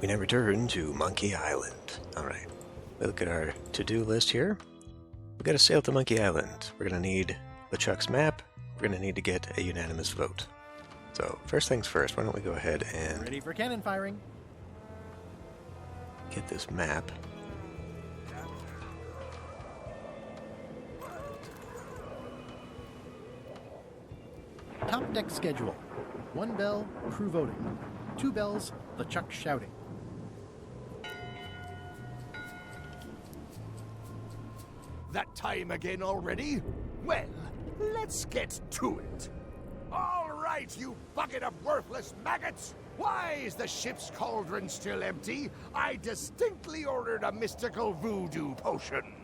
We now return to Monkey Island. Alright, we look at our to-do list here. We've got to sail to Monkey Island. We're going to need LeChuck's map. We're going to need to get a unanimous vote. So, first things first, why don't we go ahead and Ready for cannon firing. get this map. Top deck schedule. 1 bell, crew voting. 2 bells, LeChuck shouting. That time again already? Well, let's get to it. All right, you bucket of worthless maggots! Why is the ship's cauldron still empty? I distinctly ordered a mystical voodoo potion.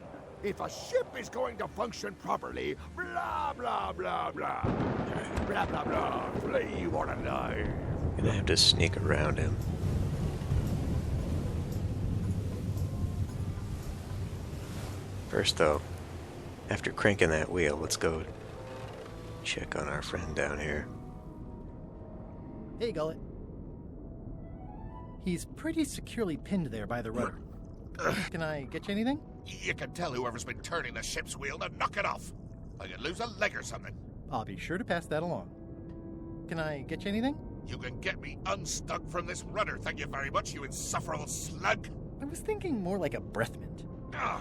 If a ship is going to function properly, blah, blah, blah, blah. Blah, blah, blah. Flay or alive. Gonna have to sneak around him. First though, after cranking that wheel, let's go check on our friend down here. Hey, Gullet. He's pretty securely pinned there by the rudder. Can I get you anything? You can tell whoever's been turning the ship's wheel to knock it off. I could lose a leg or something. I'll be sure to pass that along. Can I get you anything? You can get me unstuck from this rudder, thank you very much, you insufferable slug. I was thinking more like a breath mint. Ugh.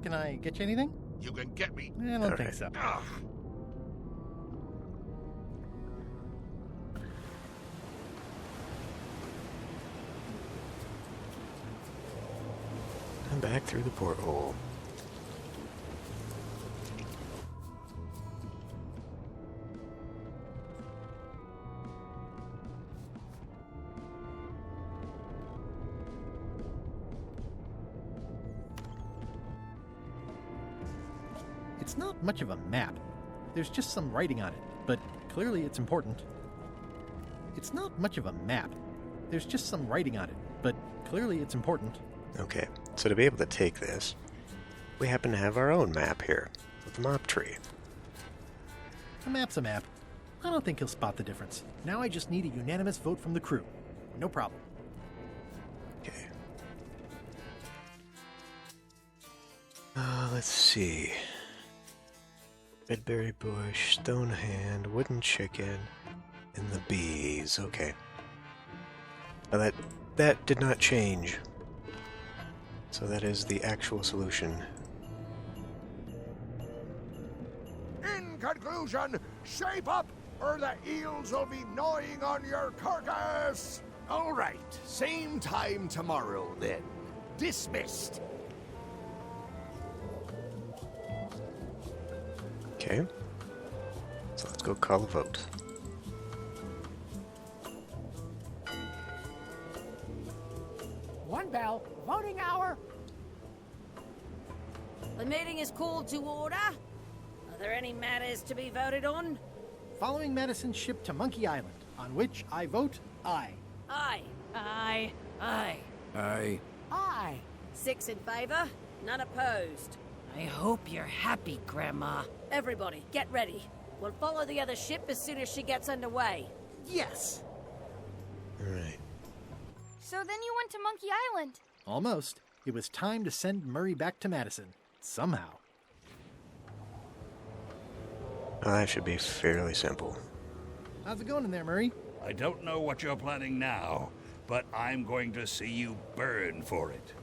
Can I get you anything? You can get me. I don't think so. Ugh. And back through the porthole. It's not much of a map. There's just some writing on it, but clearly it's important. It's not much of a map. There's just some writing on it, but clearly it's important. Okay, so to be able to take this, we happen to have our own map here, with the map tree. A map's a map. I don't think he'll spot the difference. Now I just need a unanimous vote from the crew. No problem. Okay. Let's see. Redberry bush, stone hand, wooden chicken, and the bees. Okay. Now that did not change. So that is the actual solution. In conclusion, shape up, or the eels will be gnawing on your carcass. All right, same time tomorrow then. Dismissed. Okay. So let's go call a vote. One bell, voting hour. The meeting is called to order. Are there any matters to be voted on? Following Madison's ship to Monkey Island, on which I vote aye. Aye. Aye. Aye. Aye. Aye. 6 in favor, none opposed. I hope you're happy, Grandma. Everybody, get ready. We'll follow the other ship as soon as she gets underway. Yes! Alright. So then you went to Monkey Island. Almost. It was time to send Murray back to Madison. Somehow. Well, that should be fairly simple. How's it going in there, Murray? I don't know what you're planning now, but I'm going to see you burn for it.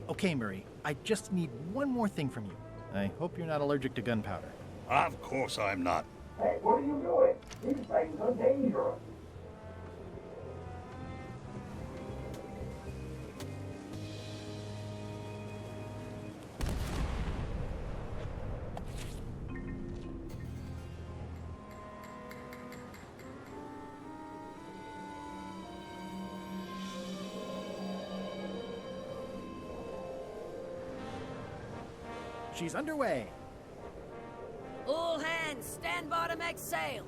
Okay, Murray. I just need one more thing from you. I hope you're not allergic to gunpowder. Of course I'm not. Hey, what are you doing? These things are dangerous. She's underway. All hands, stand by to make sail.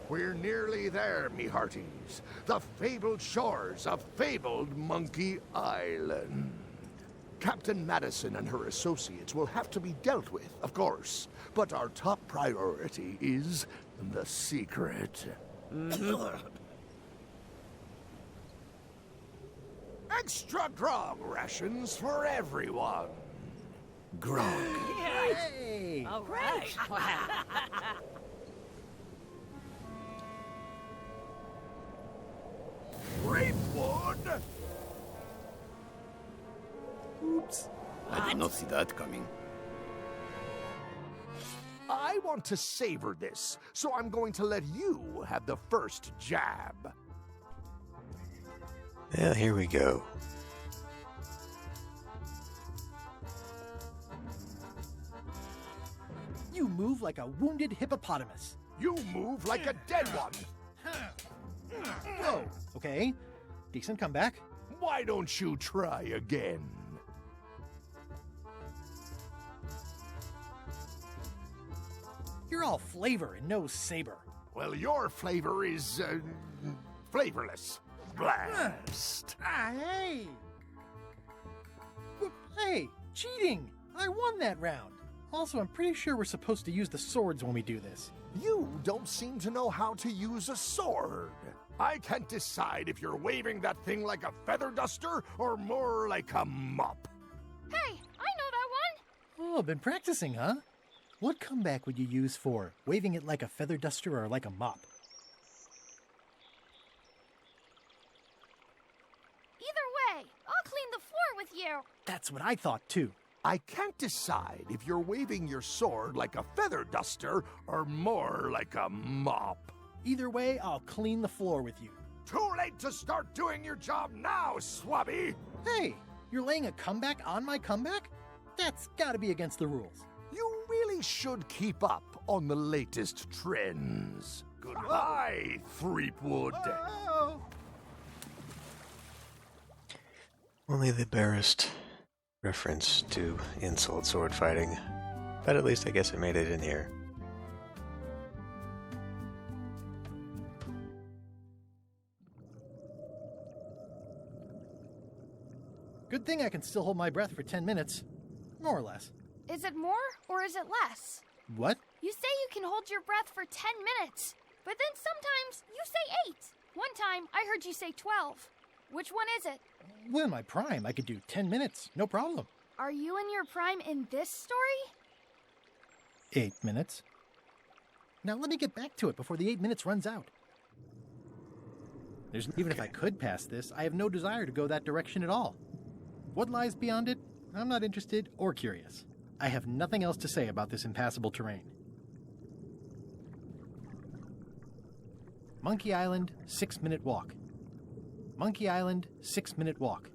We're nearly there, me hearties. The fabled shores of fabled Monkey Island. Captain Madison and her associates will have to be dealt with, of course. But our top priority is the secret. Extra grog rations for everyone. Grog. Hey! All right. Threepwood! Oops. I did not see that coming. I want to savor this, so I'm going to let you have the first jab. Well, here we go. You move like a wounded hippopotamus. You move like a dead one. Whoa. Okay. Decent comeback. Why don't you try again? You're all flavor and no saber. Well, your flavor is, flavorless. Blast. Hey! Hey, cheating! I won that round. Also, I'm pretty sure we're supposed to use the swords when we do this. You don't seem to know how to use a sword. I can't decide if you're waving that thing like a feather duster or more like a mop. Hey, I know that one. Oh, been practicing, huh? What comeback would you use for waving it like a feather duster or like a mop? Either way, I'll clean the floor with you. That's what I thought, too. I can't decide if you're waving your sword like a feather duster or more like a mop. Either way, I'll clean the floor with you. Too late to start doing your job now, Swabby! Hey, you're laying a comeback on my comeback? That's gotta be against the rules. You really should keep up on the latest trends. Goodbye, Threepwood. Oh. Only the barest reference to insult sword fighting. But at least I guess I made it in here. Good thing I can still hold my breath for 10 minutes. More or less. Is it more or is it less? What? You say you can hold your breath for 10 minutes, but then sometimes you say 8. One time I heard you say 12. Which one is it? Well, in my prime, I could do 10 minutes, no problem. Are you in your prime in this story? 8 minutes. Now let me get back to it before the 8 minutes runs out. Even if I could pass this, I have no desire to go that direction at all. What lies beyond it? I'm not interested or curious. I have nothing else to say about this impassable terrain. Monkey Island, 6-minute walk. Monkey Island, 6-minute walk.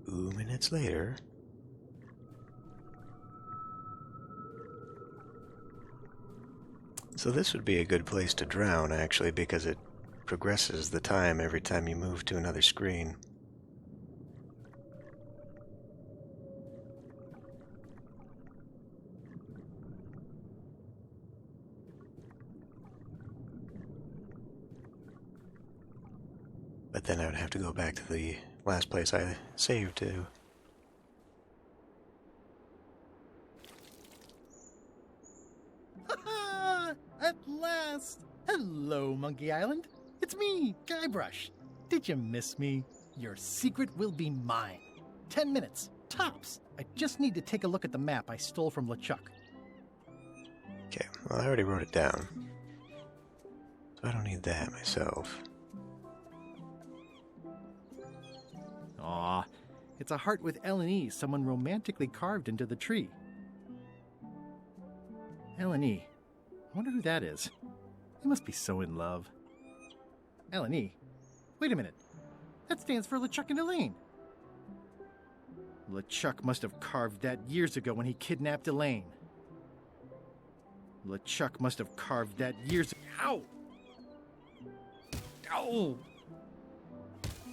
Two minutes later. So this would be a good place to drown, actually, because it progresses the time every time you move to another screen. But then I would have to go back to the last place I saved to. At last! Hello, Monkey Island. It's me, Guybrush. Did you miss me? Your secret will be mine. 10 minutes, tops. I just need to take a look at the map I stole from LeChuck. Okay, well, I already wrote it down. So I don't need that myself. Aw, it's a heart with L&E someone romantically carved into the tree. L&E. I wonder who that is. He must be so in love. L&E. Wait a minute. That stands for LeChuck and Elaine. LeChuck must have carved that years ago when he kidnapped Elaine. LeChuck must have carved that years ago. Ow! Ow!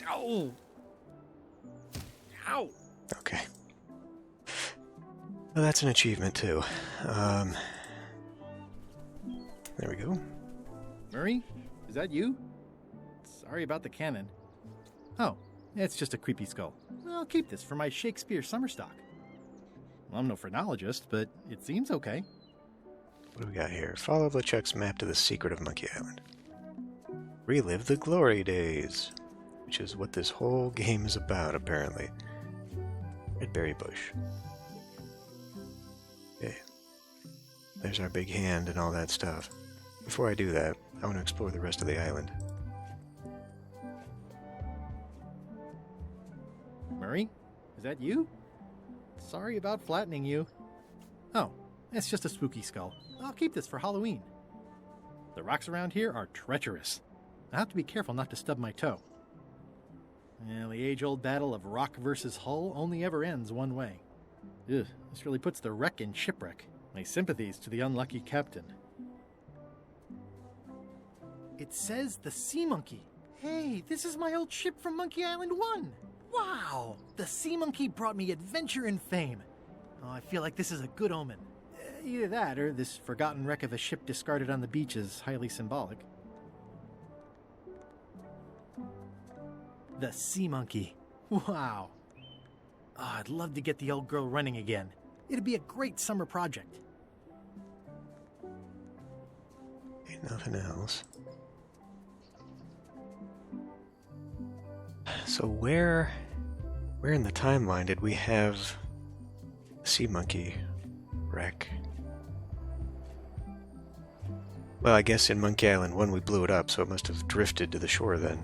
Ow! Ow! Okay. Well, that's an achievement, too. There we go. Murray, is that you? Sorry about the cannon. Oh, it's just a creepy skull. I'll keep this for my Shakespeare summer stock. Well, I'm no phrenologist, but it seems okay. What do we got here? Follow LeChuck's map to the secret of Monkey Island. Relive the glory days, which is what this whole game is about, apparently. Red berry bush. Okay. There's our big hand and all that stuff. Before I do that, I want to explore the rest of the island. Murray? Is that you? Sorry about flattening you. Oh, it's just a spooky skull. I'll keep this for Halloween. The rocks around here are treacherous. I'll have to be careful not to stub my toe. Well, the age-old battle of rock versus hull only ever ends one way. Ugh, this really puts the wreck in shipwreck. My sympathies to the unlucky captain. It says the Sea Monkey. Hey, this is my old ship from Monkey Island 1. Wow! The Sea Monkey brought me adventure and fame. Oh, I feel like this is a good omen. Either that, or this forgotten wreck of a ship discarded on the beach is highly symbolic. The Sea Monkey. Wow. Oh, I'd love to get the old girl running again. It'd be a great summer project. Ain't nothing else. So where in the timeline did we have Sea Monkey wreck? Well, I guess in Monkey Island 1 we blew it up, so it must have drifted to the shore then.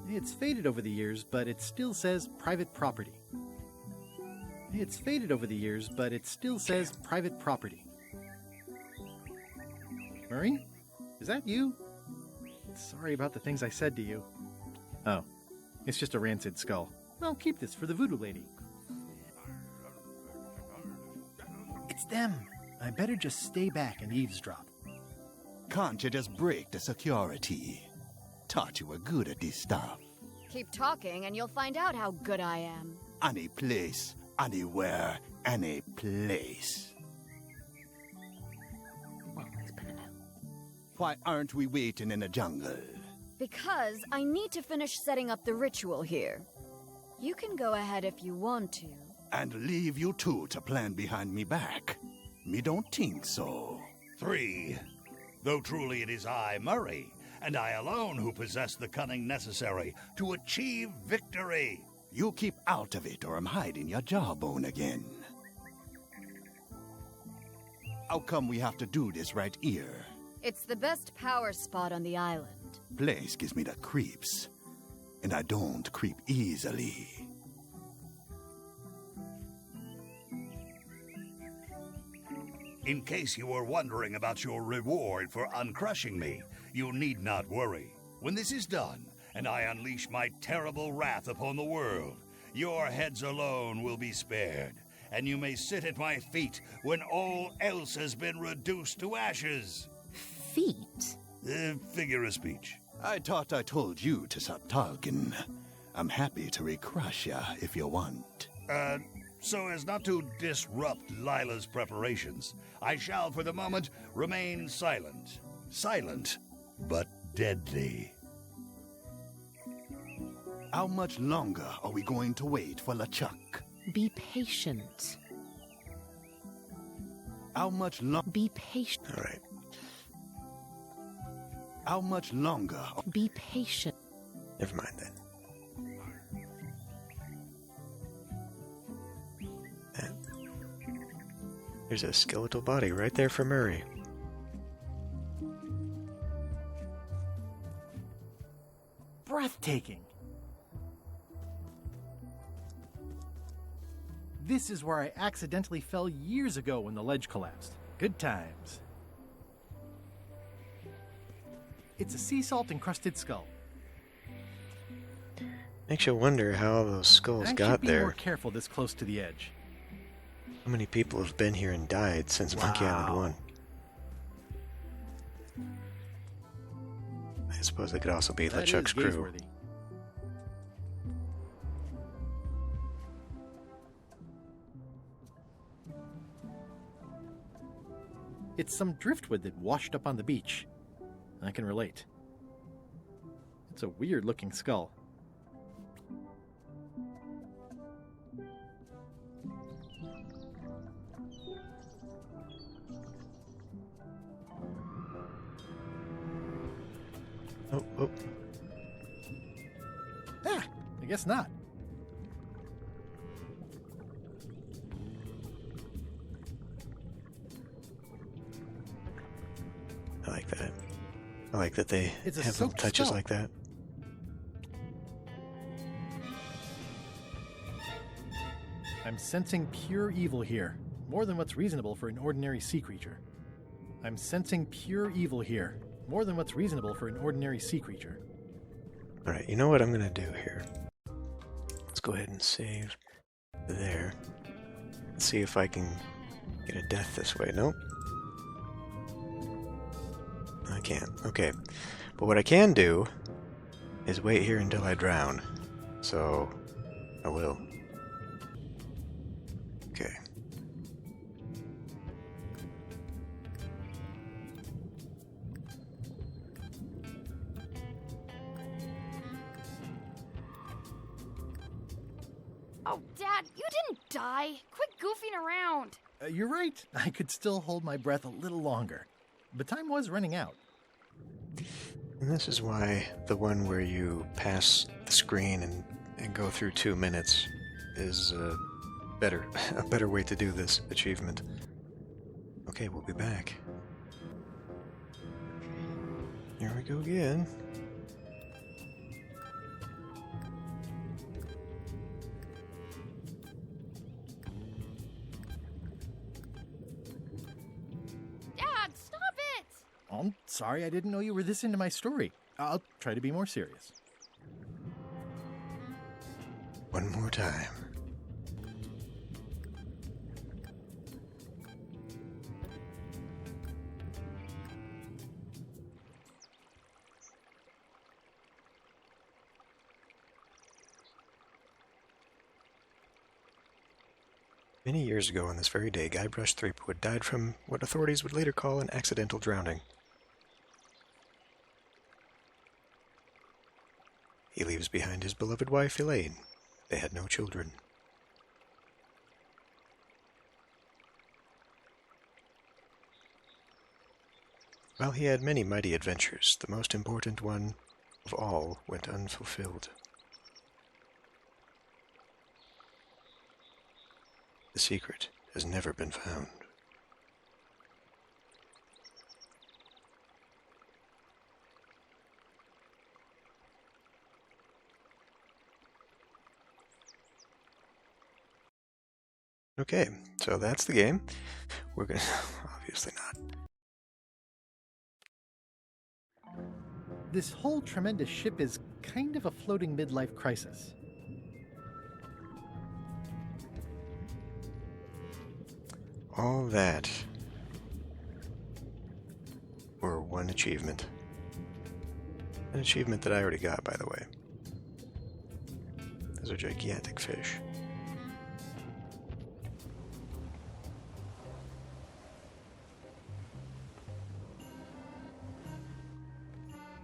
It's faded over the years, but it still says private property. It's faded over the years, but it still says private property. Murray? Is that you? Sorry about the things I said to you. Oh, it's just a rancid skull. I'll keep this for the voodoo lady. It's them. I better just stay back and eavesdrop. Can't you just break the security? Thought you were good at this stuff. Keep talking and you'll find out how good I am. Any place, anywhere, any place. Why aren't we waiting in the jungle? Because I need to finish setting up the ritual here. You can go ahead if you want to. And leave you two to plan behind me back? Me don't think so. 3. Though truly it is I, Murray, and I alone who possess the cunning necessary to achieve victory. You keep out of it or I'm hiding your jawbone again. How come we have to do this right here? It's the best power spot on the island. Place gives me the creeps, and I don't creep easily. In case you were wondering about your reward for uncrushing me, you need not worry. When this is done, and I unleash my terrible wrath upon the world, your heads alone will be spared, and you may sit at my feet when all else has been reduced to ashes. Feet? Figure of speech. I thought I told you to stop talking. I'm happy to recrush ya if you want. So as not to disrupt Lila's preparations, I shall for the moment remain silent. Silent, but deadly. How much longer are we going to wait for LeChuck? Be patient. How much longer? Be patient. All right. How much longer? Be patient. Never mind then. There's a skeletal body right there for Murray. Breathtaking. This is where I accidentally fell years ago when the ledge collapsed. Good times. It's a sea salt encrusted skull. Makes you wonder how those skulls got be there. more careful this close to the edge. How many people have been here and died since Monkey Island 1? I suppose they could also be That LeChuck's is crew. gazeworthy. It's some driftwood that washed up on the beach. I can relate. It's a weird-looking skull. Oh. Ah, I guess not. I like that. I like that they It's a have little soaked touches skull. like that. I'm sensing pure evil here, more than what's reasonable for an ordinary sea creature. I'm sensing pure evil here, more than what's reasonable for an ordinary sea creature. Alright, you know what I'm going to do here? Let's go ahead and save there. Let's see if I can get a death this way. Nope. I can't. Okay. But what I can do is wait here until I drown. So, I will. Okay. Oh, Dad, you didn't die. Quit goofing around. You're right. I could still hold my breath a little longer. But time was running out. And this is why the one where you pass the screen and go through 2 minutes is a better way to do this achievement. Okay, we'll be back. Here we go again. Dad, stop it! I'm sorry, I didn't know you were this into my story. I'll try to be more serious. One more time. Many years ago on this very day, Guybrush Threepwood died from what authorities would later call an accidental drowning. He leaves behind his beloved wife, Elaine. They had no children. While he had many mighty adventures, the most important one of all went unfulfilled. The secret has never been found. Okay, so that's the game. We're gonna... obviously not. This whole tremendous ship is kind of a floating midlife crisis. All that for one achievement. An achievement that I already got, by the way. Those are gigantic fish.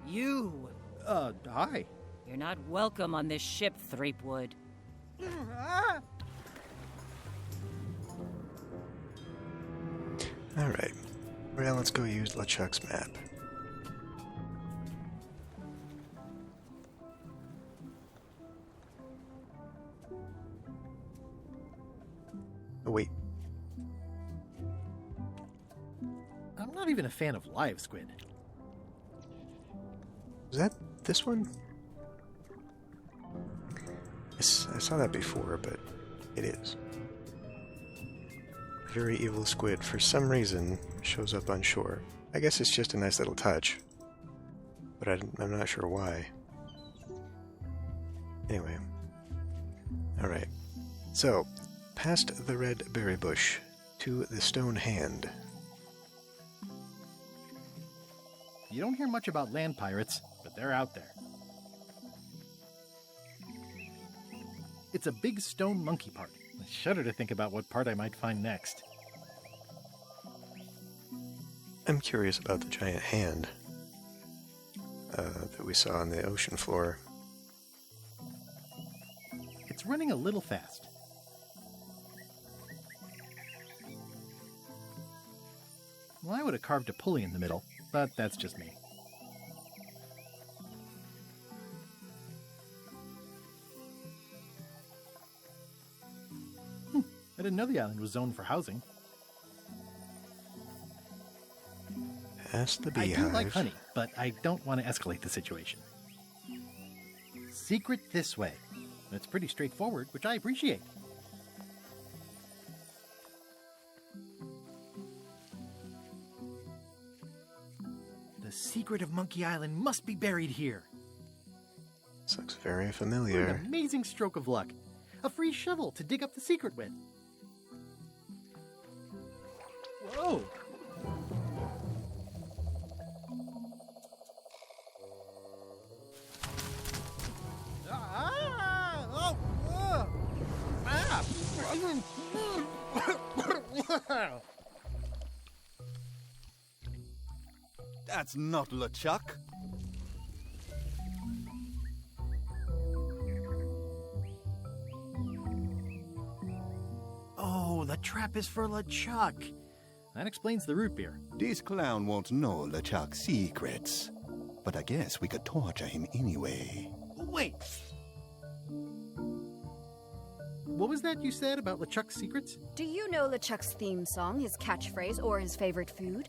You! Hi. You're not welcome on this ship, Threepwood. Alright. Well, let's go use LeChuck's map. Oh, wait. I'm not even a fan of live squid. Is that this one? I saw that before, but it is. A very evil squid, for some reason, shows up on shore. I guess it's just a nice little touch, but I'm not sure why. Anyway. Alright. So, past the red berry bush to the stone hand. You don't hear much about land pirates, but they're out there. It's a big stone monkey part. I shudder to think about what part I might find next. I'm curious about the giant hand that we saw on the ocean floor. It's running a little fast. Well, I would have carved a pulley in the middle, but that's just me. I didn't know the island was zoned for housing. Past the I beehive. do like honey, but I don't want to escalate the situation. Secret this way. It's pretty straightforward, which I appreciate. The secret of Monkey Island must be buried here. This looks very What familiar. an amazing stroke of luck. A free shovel to dig up the secret with. Whoa! That's not LeChuck. Oh, the trap is for LeChuck. That explains the root beer. This clown won't know LeChuck's secrets. But I guess we could torture him anyway. Wait! What was that you said about LeChuck's secrets? Do you know LeChuck's theme song, his catchphrase, or his favorite food?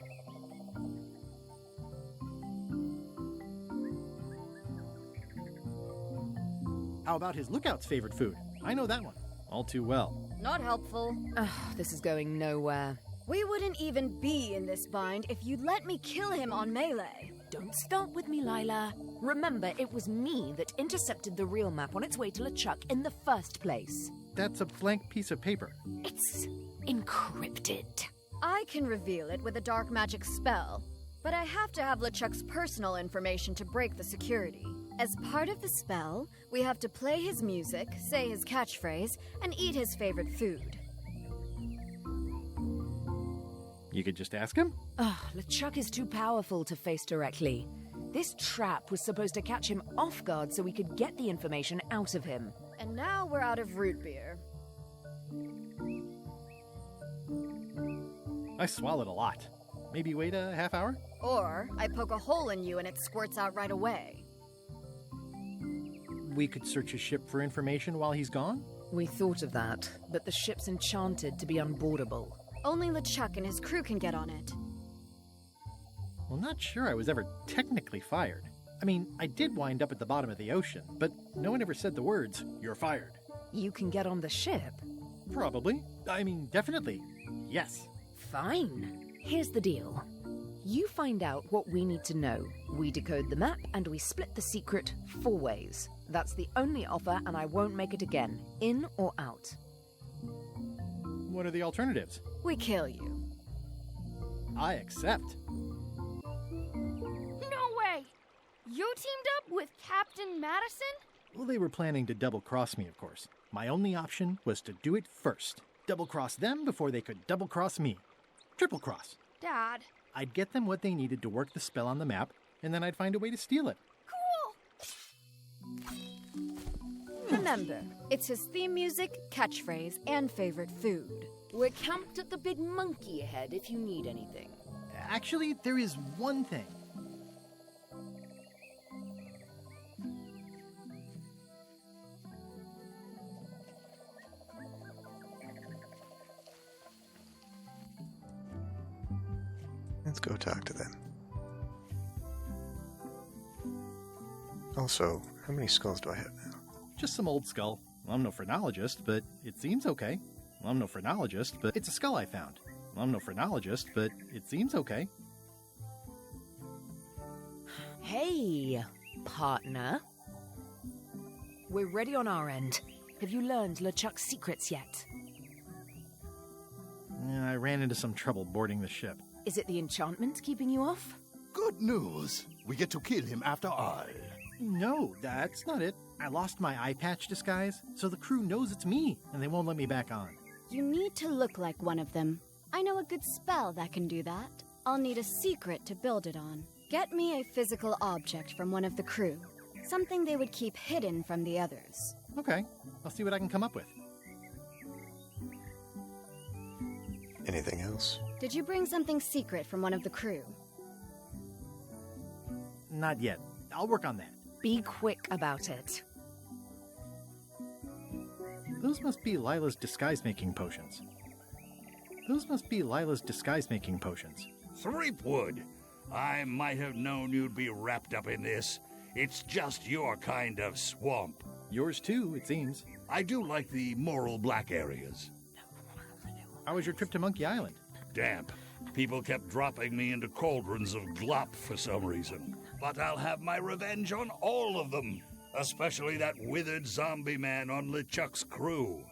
How about his lookout's favorite food? I know that one all too well. Not helpful. This is going nowhere. We wouldn't even be in this bind if you'd let me kill him on melee. Don't start with me, Lila. Remember, it was me that intercepted the real map on its way to LeChuck in the first place. That's a blank piece of paper. It's encrypted. I can reveal it with a dark magic spell, but I have to have LeChuck's personal information to break the security. As part of the spell, we have to play his music, say his catchphrase, and eat his favorite food. You could just ask him? LeChuck is too powerful to face directly. This trap was supposed to catch him off guard so we could get the information out of him. And now we're out of root beer. I swallowed a lot. Maybe wait a half hour? Or I poke a hole in you and it squirts out right away. We could search his ship for information while he's gone? We thought of that, but the ship's enchanted to be unboardable. Only LeChuck and his crew can get on it. Well, not sure I was ever technically fired. I mean, I did wind up at the bottom of the ocean, but no one ever said the words, "You're fired." You can get on the ship. Probably. I mean, definitely. Yes. Fine. Here's the deal. You find out what we need to know. We decode the map, and we split the secret 4 ways. That's the only offer, and I won't make it again. In or out. What are the alternatives? We kill you. I accept. No way! You teamed up with Captain Madison? Well, they were planning to double-cross me, of course. My only option was to do it first. Double-cross them before they could double-cross me. Triple-cross. Dad. I'd get them what they needed to work the spell on the map, and then I'd find a way to steal it. Cool! Remember, it's his theme music, catchphrase, and favorite food. We're camped at the big monkey ahead if you need anything. Actually, there is one thing. Let's go talk to them. Also, how many skulls do I have now? Just some old skull. I'm no phrenologist, but it seems okay. I'm no phrenologist, but it's a skull I found. I'm no phrenologist, but it seems okay. Hey, partner. We're ready on our end. Have you learned LeChuck's secrets yet? I ran into some trouble boarding the ship. Is it the enchantment keeping you off? Good news. We get to kill him after all. No, that's not it. I lost my eye patch disguise, so the crew knows it's me, and they won't let me back on. You need to look like one of them. I know a good spell that can do that. I'll need a secret to build it on. Get me a physical object from one of the crew. Something they would keep hidden from the others. Okay, I'll see what I can come up with. Anything else? Did you bring something secret from one of the crew? Not yet. I'll work on that. Be quick about it. Those must be Lila's disguise-making potions. Threepwood, I might have known you'd be wrapped up in this. It's just your kind of swamp. Yours too, it seems. I do like the moral black areas. How was your trip to Monkey Island? Damp. People kept dropping me into cauldrons of glop for some reason. But I'll have my revenge on all of them. Especially that withered zombie man on LeChuck's crew.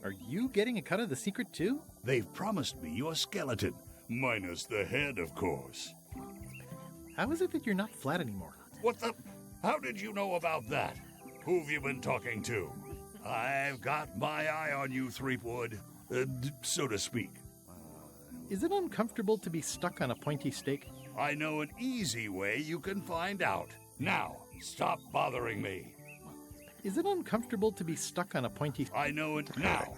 Are you getting a cut of the secret too? They've promised me your skeleton. Minus the head, of course. How is it that you're not flat anymore? What the? How did you know about that? Who've you been talking to? I've got my eye on you, Threepwood. So to speak. Is it uncomfortable to be stuck on a pointy stake? I know an easy way you can find out. Now, stop bothering me. Is it uncomfortable to be stuck on a pointy... I know it now.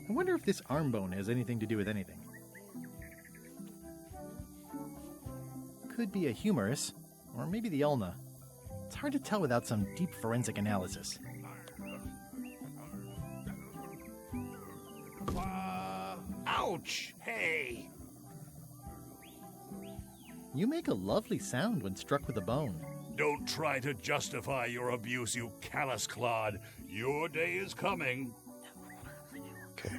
I wonder if this arm bone has anything to do with anything. Could be a humerus, or maybe the ulna. It's hard to tell without some deep forensic analysis. Ouch! Hey! You make a lovely sound when struck with a bone. Don't try to justify your abuse, you callous clod. Your day is coming. Okay.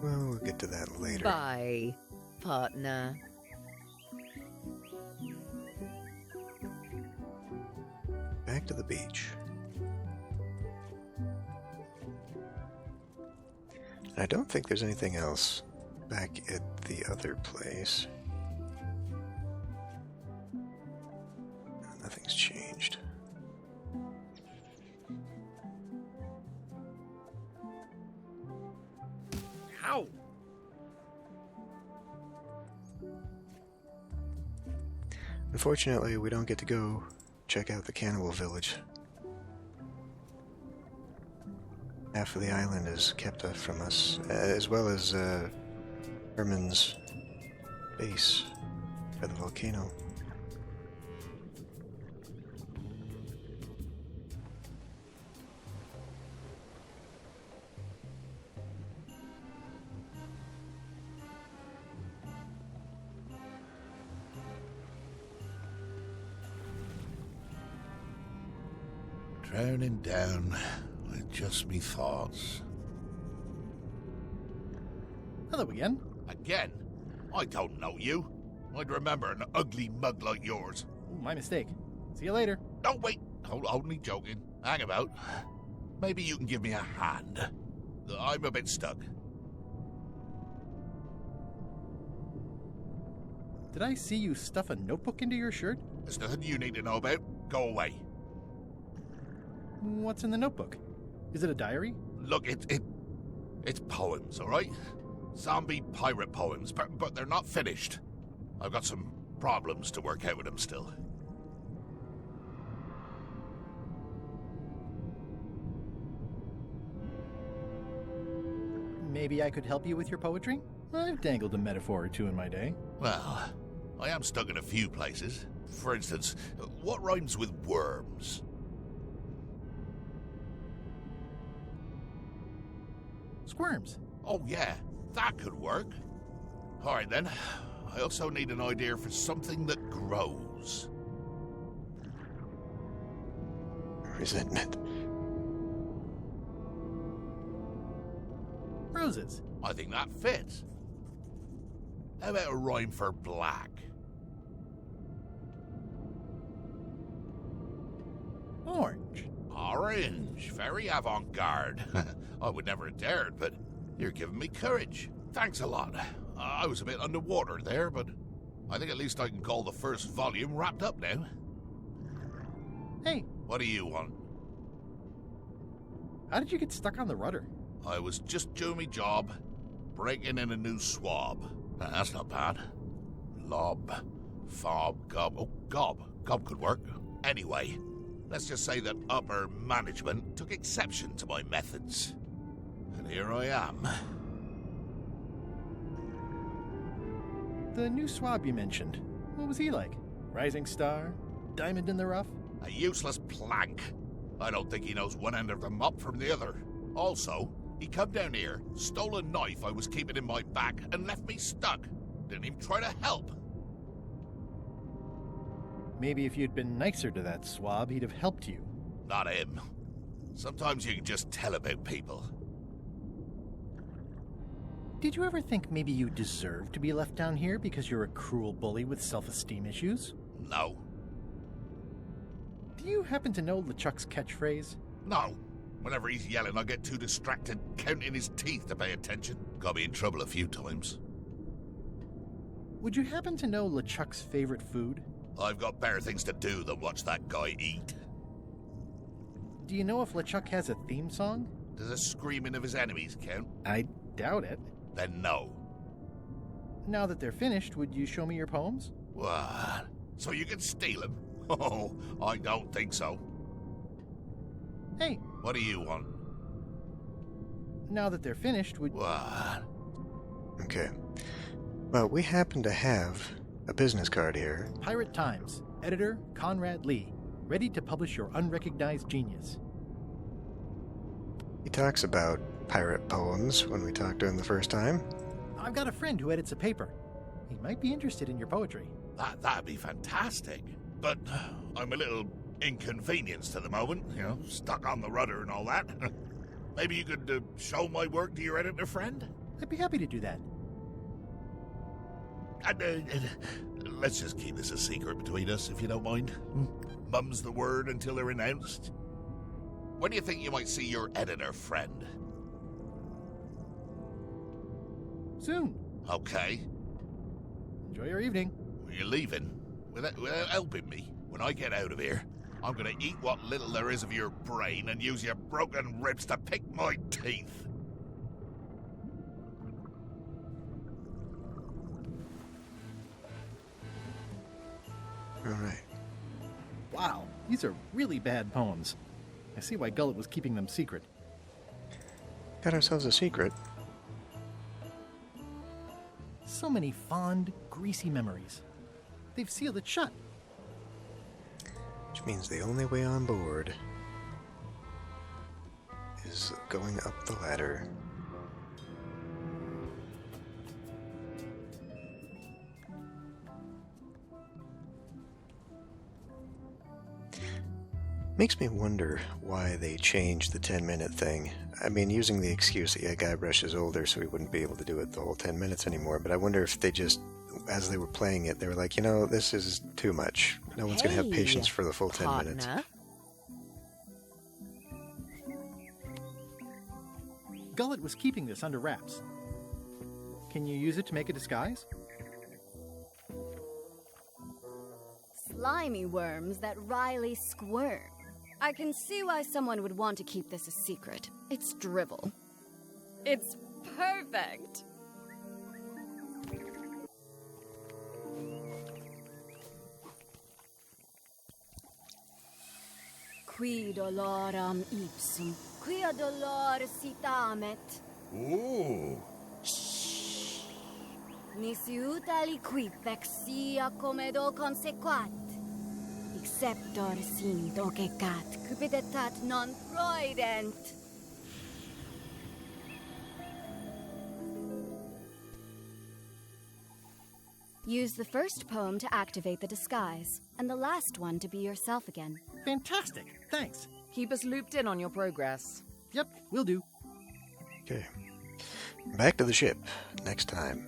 Well, we'll get to that later. Bye, partner. Back to the beach. I don't think there's anything else back at the other place. Nothing's changed. Ow! Unfortunately, we don't get to go check out the cannibal village. Half of the island is kept from us, as well as Herman's base by the volcano. Drowning down with just me thoughts. Hello again. Again? I don't know you. I'd remember an ugly mug like yours. Ooh, my mistake. See you later. No, wait. Only joking. Hang about. Maybe you can give me a hand. I'm a bit stuck. Did I see you stuff a notebook into your shirt? There's nothing you need to know about. Go away. What's in the notebook? Is it a diary? Look, it's poems, all right? Zombie pirate poems, but they're not finished. I've got some problems to work out with them still. Maybe I could help you with your poetry? I've dangled a metaphor or two in my day. Well, I am stuck in a few places. For instance, what rhymes with worms? Squirms. Oh yeah, that could work. All right then. I also need an idea for something that grows. Resentment. Roses. I think that fits. How about a rhyme for black? Orange. Orange. Very avant-garde. I would never have dared, but you're giving me courage. Thanks a lot. I was a bit underwater there, but I think at least I can call the first volume wrapped up now. Hey, What do you want? how did you get stuck on the rudder? I was just doing my job, breaking in a new swab. That's not bad. Lob, fob, gob. Oh, gob. Gob could work. Anyway, let's just say that upper management took exception to my methods. And here I am. The new swab you mentioned. What was he like? Rising star? Diamond in the rough? A useless plank. I don't think he knows one end of the mop from the other. Also, he come down here, stole a knife I was keeping in my back, and left me stuck. Didn't even try to help. Maybe if you'd been nicer to that swab, he'd have helped you. Not him. Sometimes you can just tell about people. Did you ever think maybe you deserve to be left down here because you're a cruel bully with self-esteem issues? No. Do you happen to know LeChuck's catchphrase? No. Whenever he's yelling, I get too distracted counting his teeth to pay attention. Got me in trouble a few times. Would you happen to know LeChuck's favorite food? I've got better things to do than watch that guy eat. Do you know if LeChuck has a theme song? Does the screaming of his enemies count? I doubt it. Then no. Now that they're finished, would you show me your poems? What? So you can steal them? Oh, I don't think so. Hey, What do you want? now that they're finished, would... What? Okay. Well, we happen to have a business card here. Pirate Times, editor Conrad Lee, ready to publish your unrecognized genius. He talks about pirate poems when we talked to him the first time. I've got a friend who edits a paper. He might be interested in your poetry. That'd be fantastic. But I'm a little inconvenienced at the moment, stuck on the rudder and all that. Maybe you could show my work to your editor friend? I'd be happy to do that. Let's just keep this a secret between us, if you don't mind. Mum's the word until they're announced. When do you think you might see your editor friend? Soon. Okay. Enjoy your evening. You're leaving? Without helping me? When I get out of here, I'm gonna eat what little there is of your brain and use your broken ribs to pick my teeth. All right. Wow, these are really bad poems. I see why Gullet was keeping them secret. Got ourselves a secret. So many fond, greasy memories. They've sealed it shut. Which means the only way on board is going up the ladder. Makes me wonder why they changed the 10-minute thing. I mean, using the excuse that, yeah, Guybrush is older, so he wouldn't be able to do it the whole 10 minutes anymore, but I wonder if they just, as they were playing it, they were like, this is too much. No one's going to have patience for the full 10 minutes. Gullet was keeping this under wraps. Can you use it to make a disguise? Slimy worms that wryly squirm. I can see why someone would want to keep this a secret. It's drivel. It's perfect. Qui doloram ipsum, quia dolor sitamet. Ooh. Nisi utali quid vexia comedo consequat. Exceptor sint ocecat, cupiditat non proident. Use the first poem to activate the disguise, and the last one to be yourself again. Fantastic, thanks. Keep us looped in on your progress. Yep, will do. Okay. Back to the ship next time.